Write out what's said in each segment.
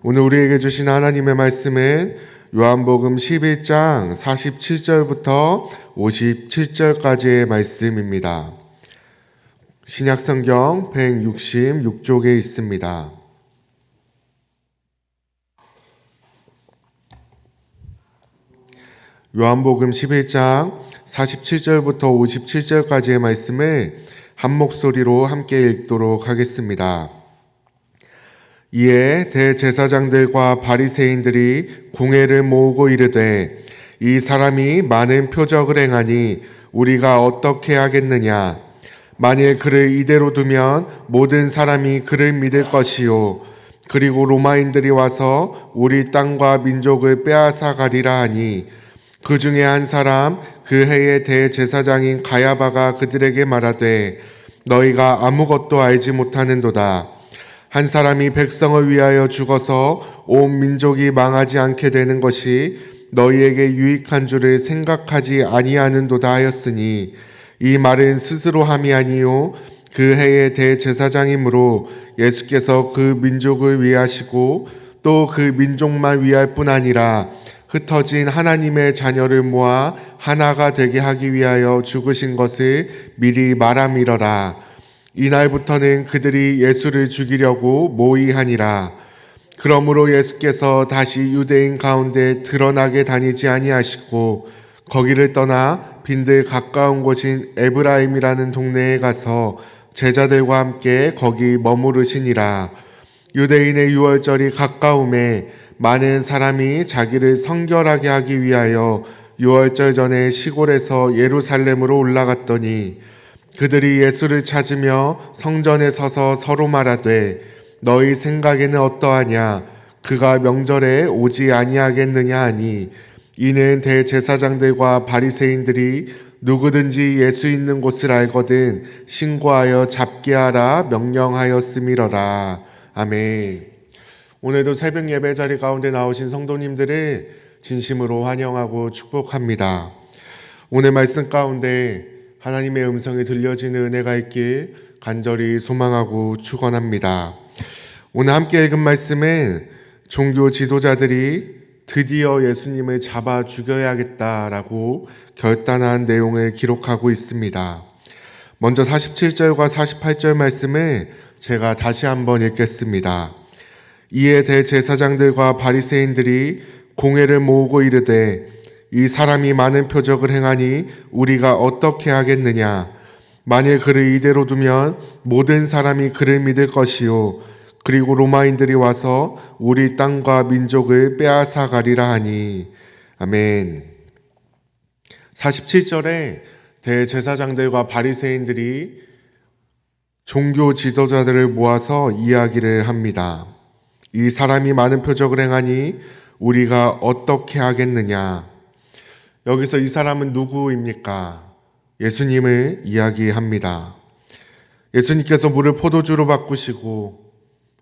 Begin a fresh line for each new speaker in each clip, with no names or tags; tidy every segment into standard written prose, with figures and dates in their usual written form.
오늘 우리에게 주신 하나님의 말씀은 요한복음 11장 47절부터 57절까지의 말씀입니다. 신약성경 166쪽에 있습니다. 요한복음 11장 47절부터 57절까지의 말씀을 한 목소리로 함께 읽도록 하겠습니다. 이에 대제사장들과 바리새인들이 공회를 모으고 이르되 이 사람이 많은 표적을 행하니 우리가 어떻게 하겠느냐? 만일 그를 이대로 두면 모든 사람이 그를 믿을 것이요 그리고 로마인들이 와서 우리 땅과 민족을 빼앗아 가리라 하니 그 중에 한 사람 그 해의 대제사장인 가야바가 그들에게 말하되 너희가 아무것도 알지 못하는도다. 한 사람이 백성을 위하여 죽어서 온 민족이 망하지 않게 되는 것이 너희에게 유익한 줄을 생각하지 아니하는도다 하였으니 이 말은 스스로 함이 아니요 그 해의 대제사장이므로 예수께서 그 민족을 위하시고 또 그 민족만 위할 뿐 아니라 흩어진 하나님의 자녀를 모아 하나가 되게 하기 위하여 죽으신 것을 미리 말함이러라. 이날부터는 그들이 예수를 죽이려고 모의하니라. 그러므로 예수께서 다시 유대인 가운데 드러나게 다니지 아니하시고 거기를 떠나 빈들 가까운 곳인 에브라임이라는 동네에 가서 제자들과 함께 거기 머무르시니라. 유대인의 유월절이 가까움에 많은 사람이 자기를 성결하게 하기 위하여 유월절 전에 시골에서 예루살렘으로 올라갔더니 그들이 예수를 찾으며 성전에 서서 서로 말하되 너희 생각에는 어떠하냐? 그가 명절에 오지 아니하겠느냐 하니 이는 대제사장들과 바리새인들이 누구든지 예수 있는 곳을 알거든 신고하여 잡게 하라 명령하였음이러라. 아멘. 오늘도 새벽 예배 자리 가운데 나오신 성도님들을 진심으로 환영하고 축복합니다. 오늘 말씀 가운데 하나님의 음성이 들려지는 은혜가 있길 간절히 소망하고 축원합니다. 오늘 함께 읽은 말씀은 종교 지도자들이 드디어 예수님을 잡아 죽여야겠다라고 결단한 내용을 기록하고 있습니다. 먼저 47절과 48절 말씀을 제가 다시 한번 읽겠습니다. 이에 대제사장들과 바리새인들이 공회를 모으고 이르되 이 사람이 많은 표적을 행하니 우리가 어떻게 하겠느냐? 만일 그를 이대로 두면 모든 사람이 그를 믿을 것이요 그리고 로마인들이 와서 우리 땅과 민족을 빼앗아 가리라 하니. 아멘. 47절에 대제사장들과 바리새인들이 종교 지도자들을 모아서 이야기를 합니다. 이 사람이 많은 표적을 행하니 우리가 어떻게 하겠느냐? 여기서 이 사람은 누구입니까? 예수님을 이야기합니다. 예수님께서 물을 포도주로 바꾸시고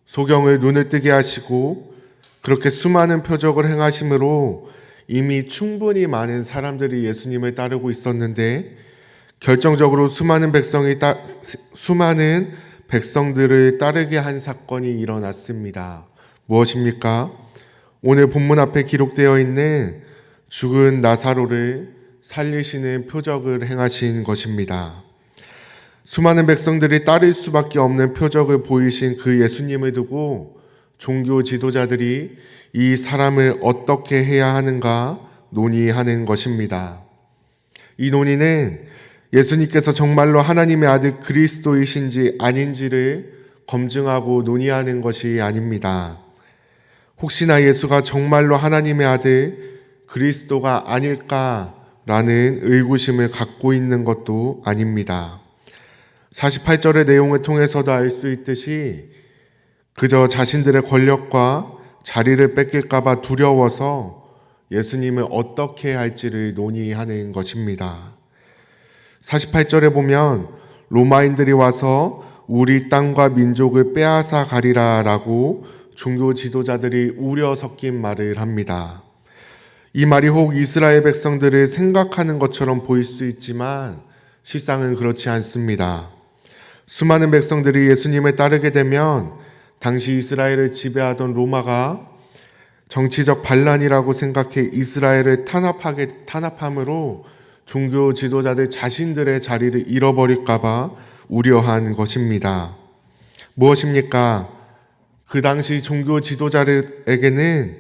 소경을 눈을 뜨게 하시고 그렇게 수많은 표적을 행하심으로 이미 충분히 많은 사람들이 예수님을 따르고 있었는데 결정적으로 수많은 백성들을 따르게 한 사건이 일어났습니다. 무엇입니까? 오늘 본문 앞에 기록되어 있는 죽은 나사로를 살리시는 표적을 행하신 것입니다. 수많은 백성들이 따를 수밖에 없는 표적을 보이신 그 예수님을 두고 종교 지도자들이 이 사람을 어떻게 해야 하는가 논의하는 것입니다. 이 논의는 예수님께서 정말로 하나님의 아들 그리스도이신지 아닌지를 검증하고 논의하는 것이 아닙니다. 혹시나 예수가 정말로 하나님의 아들 그리스도가 아닐까라는 의구심을 갖고 있는 것도 아닙니다. 48절의 내용을 통해서도 알 수 있듯이 그저 자신들의 권력과 자리를 뺏길까봐 두려워서 예수님을 어떻게 할지를 논의하는 것입니다. 48절에 보면 로마인들이 와서 우리 땅과 민족을 빼앗아 가리라 라고 종교 지도자들이 우려 섞인 말을 합니다. 이 말이 혹 이스라엘 백성들을 생각하는 것처럼 보일 수 있지만 실상은 그렇지 않습니다. 수많은 백성들이 예수님을 따르게 되면 당시 이스라엘을 지배하던 로마가 정치적 반란이라고 생각해 이스라엘을 탄압함으로 종교 지도자들 자신들의 자리를 잃어버릴까봐 우려한 것입니다. 무엇입니까? 그 당시 종교 지도자들에게는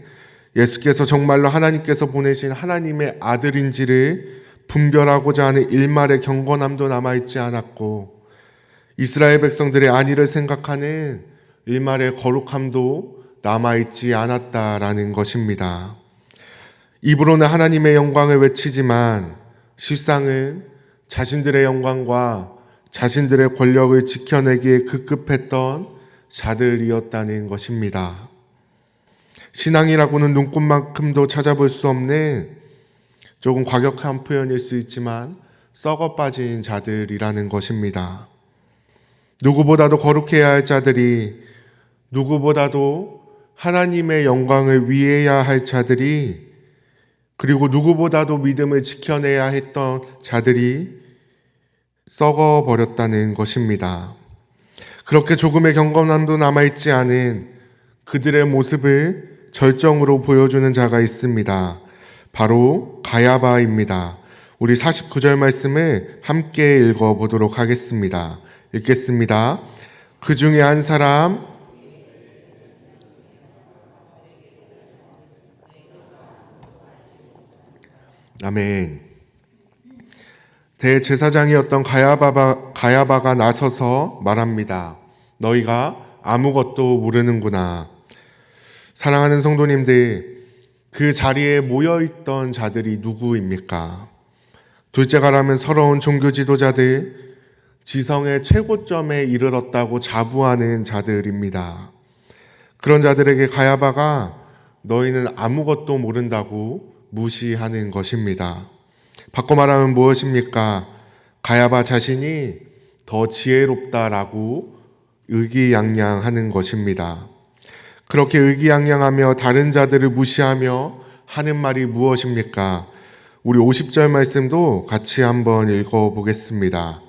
예수께서 정말로 하나님께서 보내신 하나님의 아들인지를 분별하고자 하는 일말의 경건함도 남아있지 않았고, 이스라엘 백성들의 안위를 생각하는 일말의 거룩함도 남아있지 않았다라는 것입니다. 입으로는 하나님의 영광을 외치지만 실상은 자신들의 영광과 자신들의 권력을 지켜내기에 급급했던 자들이었다는 것입니다. 신앙이라고는 눈꽃만큼도 찾아볼 수 없는 조금 과격한 표현일 수 있지만 썩어 빠진 자들이라는 것입니다. 누구보다도 거룩해야 할 자들이, 누구보다도 하나님의 영광을 위해야 할 자들이, 그리고 누구보다도 믿음을 지켜내야 했던 자들이 썩어버렸다는 것입니다. 그렇게 조금의 경건함도 남아있지 않은 그들의 모습을 절정으로 보여주는 자가 있습니다. 바로 가야바입니다. 우리 49절 말씀을 함께 읽어보도록 하겠습니다. 읽겠습니다. 그 중에 한 사람, 아멘. 대제사장이었던 가야바가 나서서 말합니다. 너희가 아무것도 모르는구나. 사랑하는 성도님들, 그 자리에 모여있던 자들이 누구입니까? 둘째가라면 서러운 종교 지도자들, 지성의 최고점에 이르렀다고 자부하는 자들입니다. 그런 자들에게 가야바가 너희는 아무것도 모른다고 무시하는 것입니다. 바꿔 말하면 무엇입니까? 가야바 자신이 더 지혜롭다라고 의기양양하는 것입니다. 그렇게 의기양양하며 다른 자들을 무시하며 하는 말이 무엇입니까? 우리 50절 말씀도 같이 한번 읽어보겠습니다.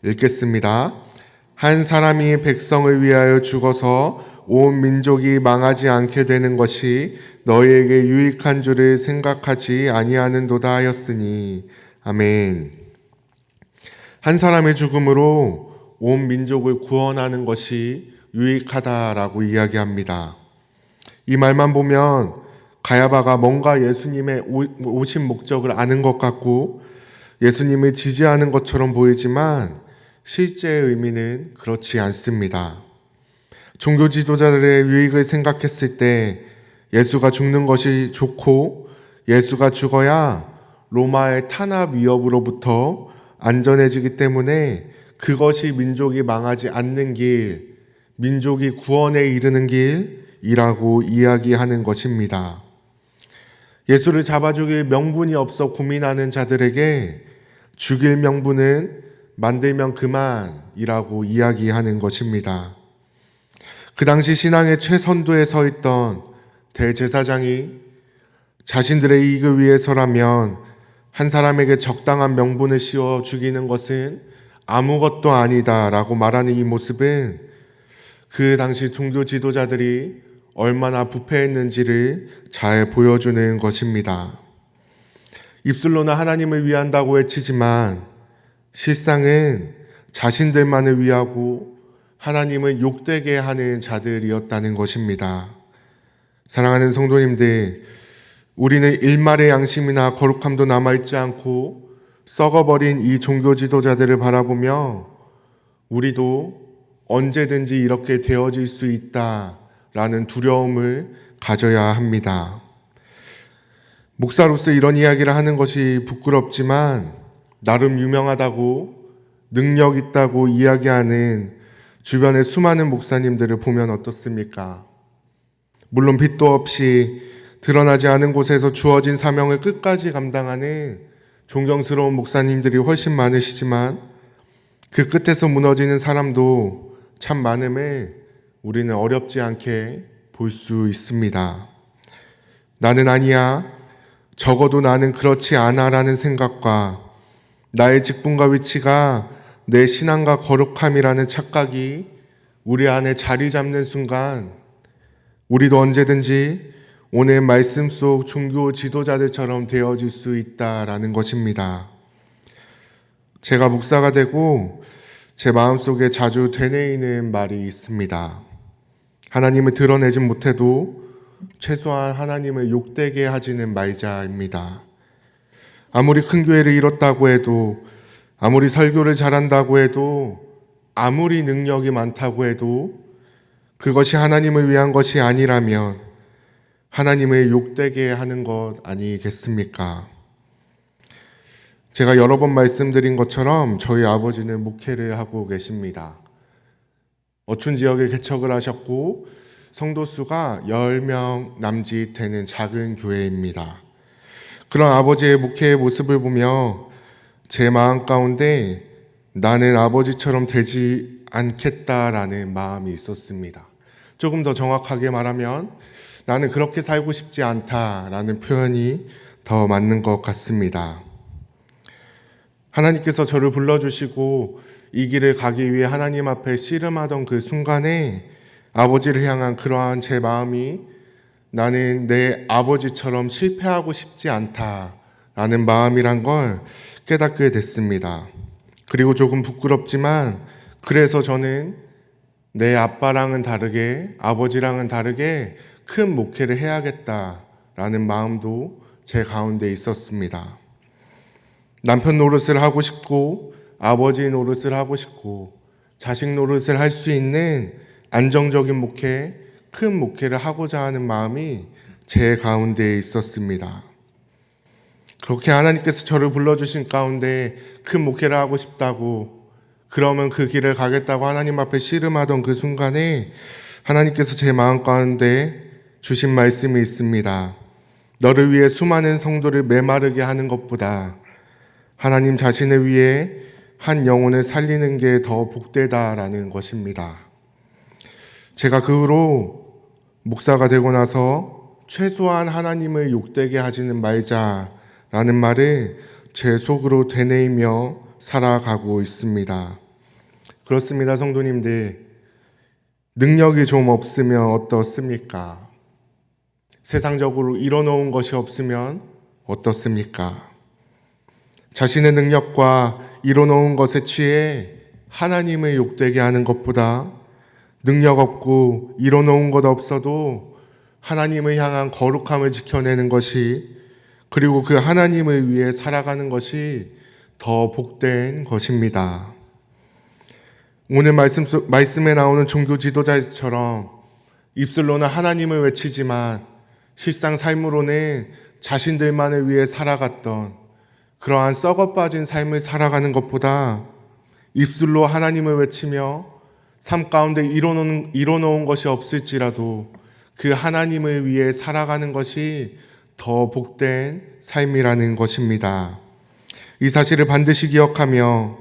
읽겠습니다. 한 사람이 백성을 위하여 죽어서 온 민족이 망하지 않게 되는 것이 너희에게 유익한 줄을 생각하지 아니하는도다 하였으니. 아멘. 한 사람의 죽음으로 온 민족을 구원하는 것이 유익하다라고 이야기합니다. 이 말만 보면 가야바가 뭔가 예수님의 오신 목적을 아는 것 같고 예수님을 지지하는 것처럼 보이지만 실제의 의미는 그렇지 않습니다. 종교 지도자들의 유익을 생각했을 때 예수가 죽는 것이 좋고 예수가 죽어야 로마의 탄압 위협으로부터 안전해지기 때문에 그것이 민족이 망하지 않는 길, 민족이 구원에 이르는 길이라고 이야기하는 것입니다. 예수를 잡아 죽일 명분이 없어 고민하는 자들에게 죽일 명분은 만들면 그만이라고 이야기하는 것입니다. 그 당시 신앙의 최선두에 서 있던 대제사장이 자신들의 이익을 위해서라면 한 사람에게 적당한 명분을 씌워 죽이는 것은 아무것도 아니다라고 말하는 이 모습은 그 당시 종교 지도자들이 얼마나 부패했는지를 잘 보여주는 것입니다. 입술로는 하나님을 위한다고 외치지만 실상은 자신들만을 위하고 하나님을 욕되게 하는 자들이었다는 것입니다. 사랑하는 성도님들, 우리는 일말의 양심이나 거룩함도 남아있지 않고 썩어버린 이 종교 지도자들을 바라보며 우리도 언제든지 이렇게 되어질 수 있다라는 두려움을 가져야 합니다. 목사로서 이런 이야기를 하는 것이 부끄럽지만 나름 유명하다고 능력 있다고 이야기하는 주변의 수많은 목사님들을 보면 어떻습니까? 물론 빚도 없이 드러나지 않은 곳에서 주어진 사명을 끝까지 감당하는 존경스러운 목사님들이 훨씬 많으시지만 그 끝에서 무너지는 사람도 참 많음을 우리는 어렵지 않게 볼 수 있습니다. 나는 아니야, 적어도 나는 그렇지 않아라는 생각과 나의 직분과 위치가 내 신앙과 거룩함이라는 착각이 우리 안에 자리 잡는 순간 우리도 언제든지 오늘 말씀 속 종교 지도자들처럼 되어질 수 있다라는 것입니다. 제가 목사가 되고 제 마음속에 자주 되뇌이는 말이 있습니다. 하나님을 드러내진 못해도 최소한 하나님을 욕되게 하지는 말자입니다. 아무리 큰 교회를 이뤘다고 해도, 아무리 설교를 잘한다고 해도, 아무리 능력이 많다고 해도 그것이 하나님을 위한 것이 아니라면 하나님을 욕되게 하는 것 아니겠습니까? 제가 여러 번 말씀드린 것처럼 저희 아버지는 목회를 하고 계십니다. 어촌 지역에 개척을 하셨고 성도 수가 10명 남짓 되는 작은 교회입니다. 그런 아버지의 목회의 모습을 보며 제 마음 가운데 나는 아버지처럼 되지 않겠다라는 마음이 있었습니다. 조금 더 정확하게 말하면 나는 그렇게 살고 싶지 않다라는 표현이 더 맞는 것 같습니다. 하나님께서 저를 불러주시고 이 길을 가기 위해 하나님 앞에 씨름하던 그 순간에 아버지를 향한 그러한 제 마음이 나는 내 아버지처럼 실패하고 싶지 않다라는 마음이란 걸 깨닫게 됐습니다. 그리고 조금 부끄럽지만 그래서 저는 내 아빠랑은 다르게, 아버지랑은 다르게 큰 목회를 해야겠다라는 마음도 제 가운데 있었습니다. 남편 노릇을 하고 싶고 아버지 노릇을 하고 싶고 자식 노릇을 할 수 있는 안정적인 목회, 큰 목회를 하고자 하는 마음이 제 가운데 있었습니다. 그렇게 하나님께서 저를 불러주신 가운데 큰 목회를 하고 싶다고, 그러면 그 길을 가겠다고 하나님 앞에 씨름하던 그 순간에 하나님께서 제 마음 가운데 주신 말씀이 있습니다. 너를 위해 수많은 성도를 메마르게 하는 것보다 하나님 자신을 위해 한 영혼을 살리는 게 더 복되다라는 것입니다. 제가 그 후로 목사가 되고 나서 최소한 하나님을 욕되게 하지는 말자라는 말을 제 속으로 되뇌이며 살아가고 있습니다. 그렇습니다, 성도님들. 능력이 좀 없으면 어떻습니까? 세상적으로 이뤄놓은 것이 없으면 어떻습니까? 자신의 능력과 이뤄놓은 것에 취해 하나님을 욕되게 하는 것보다 능력 없고 이뤄놓은 것 없어도 하나님을 향한 거룩함을 지켜내는 것이, 그리고 그 하나님을 위해 살아가는 것이 더 복된 것입니다. 오늘 말씀에 나오는 종교 지도자처럼 입술로는 하나님을 외치지만 실상 삶으로는 자신들만을 위해 살아갔던 그러한 썩어 빠진 삶을 살아가는 것보다 입술로 하나님을 외치며 삶 가운데 이뤄놓은 것이 없을지라도 그 하나님을 위해 살아가는 것이 더 복된 삶이라는 것입니다. 이 사실을 반드시 기억하며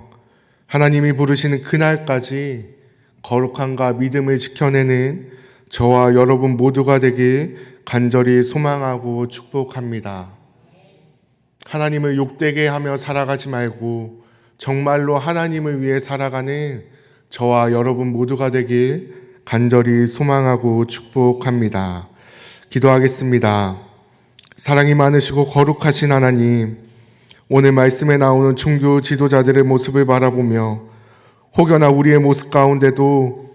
하나님이 부르시는 그날까지 거룩함과 믿음을 지켜내는 저와 여러분 모두가 되길 간절히 소망하고 축복합니다. 하나님을 욕되게 하며 살아가지 말고 정말로 하나님을 위해 살아가는 저와 여러분 모두가 되길 간절히 소망하고 축복합니다. 기도하겠습니다. 사랑이 많으시고 거룩하신 하나님, 오늘 말씀에 나오는 종교 지도자들의 모습을 바라보며 혹여나 우리의 모습 가운데도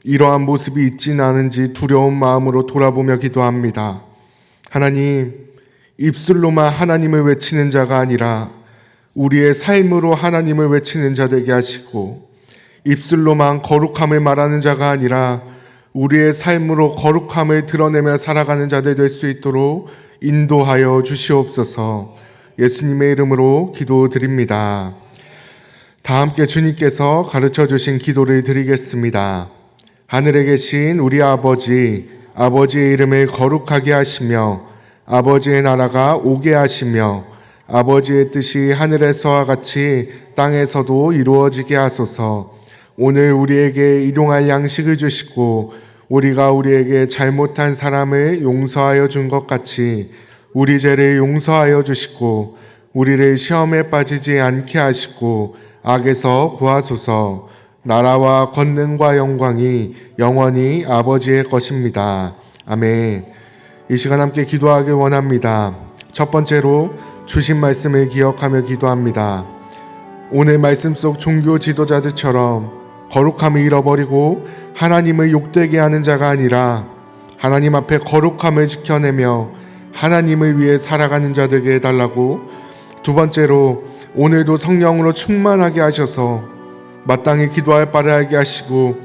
이러한 모습이 있지는 않은지 두려운 마음으로 돌아보며 기도합니다. 하나님, 입술로만 하나님을 외치는 자가 아니라 우리의 삶으로 하나님을 외치는 자 되게 하시고, 입술로만 거룩함을 말하는 자가 아니라 우리의 삶으로 거룩함을 드러내며 살아가는 자들 될 수 있도록 인도하여 주시옵소서. 예수님의 이름으로 기도드립니다. 다 함께 주님께서 가르쳐 주신 기도를 드리겠습니다. 하늘에 계신 우리 아버지, 아버지의 이름을 거룩하게 하시며 아버지의 나라가 오게 하시며 아버지의 뜻이 하늘에서와 같이 땅에서도 이루어지게 하소서. 오늘 우리에게 일용할 양식을 주시고 우리가 우리에게 잘못한 사람을 용서하여 준 것 같이 우리 죄를 용서하여 주시고 우리를 시험에 빠지지 않게 하시고 악에서 구하소서. 나라와 권능과 영광이 영원히 아버지의 것입니다. 아멘. 이 시간 함께 기도하길 원합니다. 첫 번째로 주신 말씀을 기억하며 기도합니다. 오늘 말씀 속 종교 지도자들처럼 거룩함을 잃어버리고 하나님을 욕되게 하는 자가 아니라 하나님 앞에 거룩함을 지켜내며 하나님을 위해 살아가는 자 되게 해달라고, 두 번째로 오늘도 성령으로 충만하게 하셔서 마땅히 기도할 바를 알게 하시고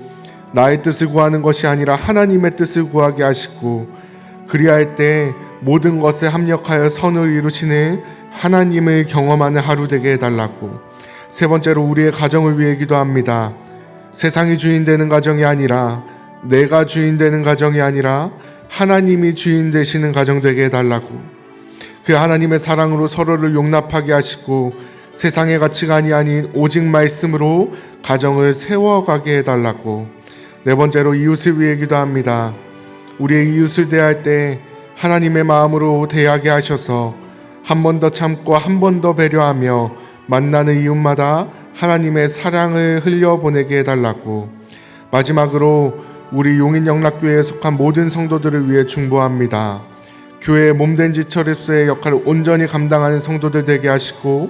나의 뜻을 구하는 것이 아니라 하나님의 뜻을 구하게 하시고 그리할 때 모든 것에 합력하여 선을 이루시는 하나님을 경험하는 하루 되게 해달라고, 세 번째로 우리의 가정을 위해 기도합니다. 세상이 주인 되는 가정이 아니라, 내가 주인 되는 가정이 아니라 하나님이 주인 되시는 가정 되게 해달라고, 그 하나님의 사랑으로 서로를 용납하게 하시고 세상의 가치관이 아닌 오직 말씀으로 가정을 세워가게 해달라고, 네 번째로 이웃을 위해 기도합니다. 우리의 이웃을 대할 때 하나님의 마음으로 대하게 하셔서 한 번 더 참고 한 번 더 배려하며 만나는 이웃마다 하나님의 사랑을 흘려보내게 해달라고, 마지막으로 우리 용인영락교회에 속한 모든 성도들을 위해 중보합니다. 교회의 몸된 지처리수의 역할을 온전히 감당하는 성도들 되게 하시고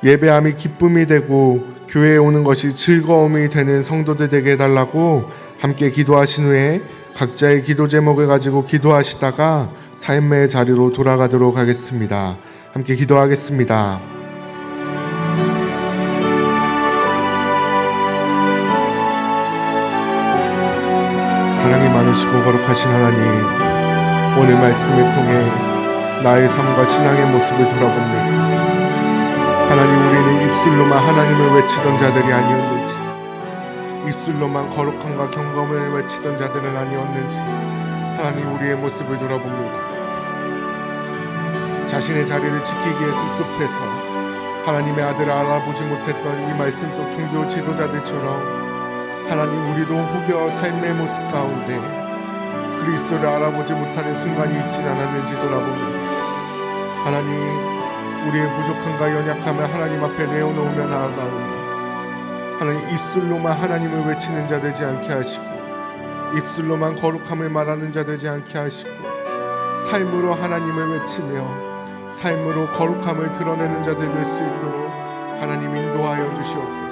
예배함이 기쁨이 되고 교회에 오는 것이 즐거움이 되는 성도들 되게 해달라고 함께 기도하신 후에 각자의 기도 제목을 가지고 기도하시다가 삶의 자리로 돌아가도록 하겠습니다. 함께 기도하겠습니다. 사랑이 많으시고 거룩하신 하나님, 오늘 말씀을 통해 나의 삶과 신앙의 모습을 돌아봅니다. 하나님, 우리는 입술로만 하나님을 외치던 자들이 아니었는지, 입술로만 거룩함과 경건을 외치던 자들은 아니었는지 하나님, 우리의 모습을 돌아봅니다. 자신의 자리를 지키기에 급급해서 하나님의 아들을 알아보지 못했던 이 말씀 속 종교 지도자들처럼 하나님, 우리도 혹여 삶의 모습 가운데 그리스도를 알아보지 못하는 순간이 있진 않았는지 돌아봅니다. 하나님, 우리의 부족함과 연약함을 하나님 앞에 내어놓으며 나아가오니 하나님, 입술로만 하나님을 외치는 자 되지 않게 하시고 입술로만 거룩함을 말하는 자 되지 않게 하시고 삶으로 하나님을 외치며 삶으로 거룩함을 드러내는 자들 될 수 있도록 하나님 인도하여 주시옵소서.